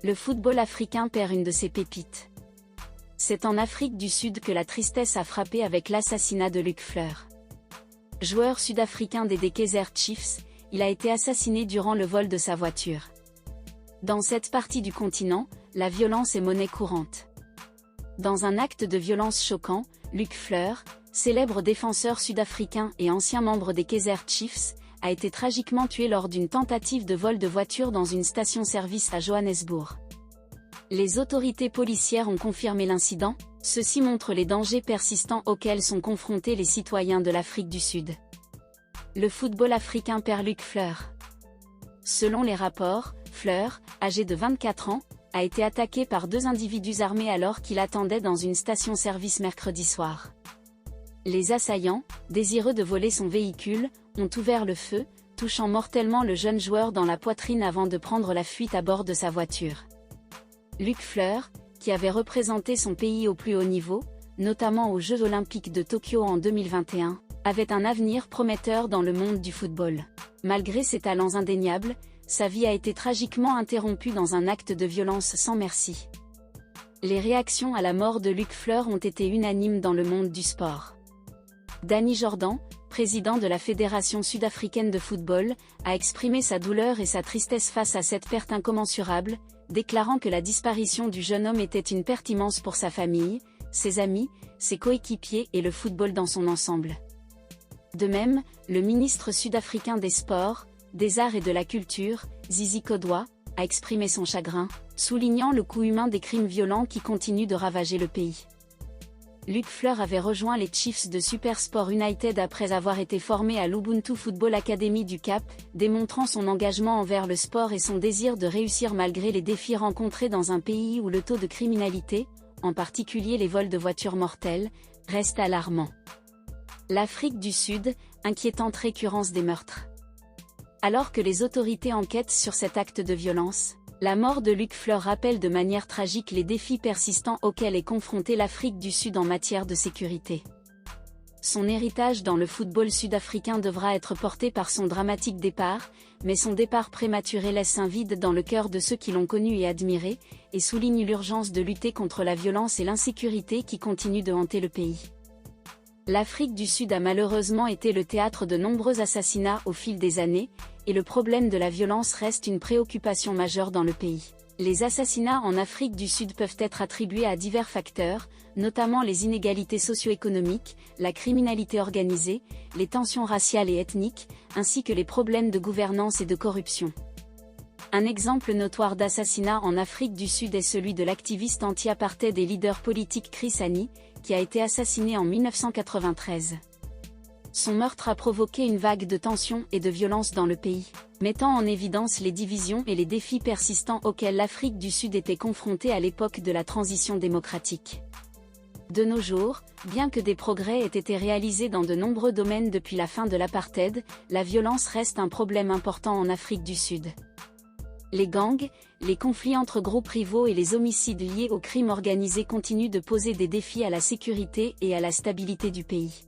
Le football africain perd une de ses pépites. C'est en Afrique du Sud que la tristesse a frappé avec l'assassinat de Luc Fleur. Joueur sud-africain des Kaizer Chiefs, il a été assassiné durant le vol de sa voiture. Dans cette partie du continent, la violence est monnaie courante. Dans un acte de violence choquant, Luc Fleur, célèbre défenseur sud-africain et ancien membre des Kaizer Chiefs, a été tragiquement tué lors d'une tentative de vol de voiture dans une station-service à Johannesburg. Les autorités policières ont confirmé l'incident. Ceci montre les dangers persistants auxquels sont confrontés les citoyens de l'Afrique du Sud. Le football africain perd Luc Fleur. Selon les rapports, Fleur, âgé de 24 ans, a été attaqué par 2 individus armés alors qu'il attendait dans une station-service mercredi soir. Les assaillants, désireux de voler son véhicule, ont ouvert le feu, touchant mortellement le jeune joueur dans la poitrine avant de prendre la fuite à bord de sa voiture. Luc Fleur, qui avait représenté son pays au plus haut niveau, notamment aux Jeux Olympiques de Tokyo en 2021, avait un avenir prometteur dans le monde du football. Malgré ses talents indéniables, sa vie a été tragiquement interrompue dans un acte de violence sans merci. Les réactions à la mort de Luc Fleur ont été unanimes dans le monde du sport. Danny Jordan, président de la Fédération sud-africaine de football, a exprimé sa douleur et sa tristesse face à cette perte incommensurable, déclarant que la disparition du jeune homme était une perte immense pour sa famille, ses amis, ses coéquipiers et le football dans son ensemble. De même, le ministre sud-africain des Sports, des Arts et de la Culture, Zizi Kodwa, a exprimé son chagrin, soulignant le coût humain des crimes violents qui continuent de ravager le pays. Luc Fleur avait rejoint les Chiefs de Supersport United après avoir été formé à l'Ubuntu Football Academy du Cap, démontrant son engagement envers le sport et son désir de réussir malgré les défis rencontrés dans un pays où le taux de criminalité, en particulier les vols de voitures mortels, reste alarmant. L'Afrique du Sud, inquiétante récurrence des meurtres. Alors que les autorités enquêtent sur cet acte de violence, la mort de Luc Fleur rappelle de manière tragique les défis persistants auxquels est confrontée l'Afrique du Sud en matière de sécurité. Son héritage dans le football sud-africain devra être porté par son dramatique départ, mais son départ prématuré laisse un vide dans le cœur de ceux qui l'ont connu et admiré, et souligne l'urgence de lutter contre la violence et l'insécurité qui continuent de hanter le pays. L'Afrique du Sud a malheureusement été le théâtre de nombreux assassinats au fil des années, et le problème de la violence reste une préoccupation majeure dans le pays. Les assassinats en Afrique du Sud peuvent être attribués à divers facteurs, notamment les inégalités socio-économiques, la criminalité organisée, les tensions raciales et ethniques, ainsi que les problèmes de gouvernance et de corruption. Un exemple notoire d'assassinat en Afrique du Sud est celui de l'activiste anti-apartheid et leader politique Chris Hani, qui a été assassiné en 1993. Son meurtre a provoqué une vague de tensions et de violence dans le pays, mettant en évidence les divisions et les défis persistants auxquels l'Afrique du Sud était confrontée à l'époque de la transition démocratique. De nos jours, bien que des progrès aient été réalisés dans de nombreux domaines depuis la fin de l'apartheid, la violence reste un problème important en Afrique du Sud. Les gangs, les conflits entre groupes rivaux et les homicides liés au crime organisé continuent de poser des défis à la sécurité et à la stabilité du pays.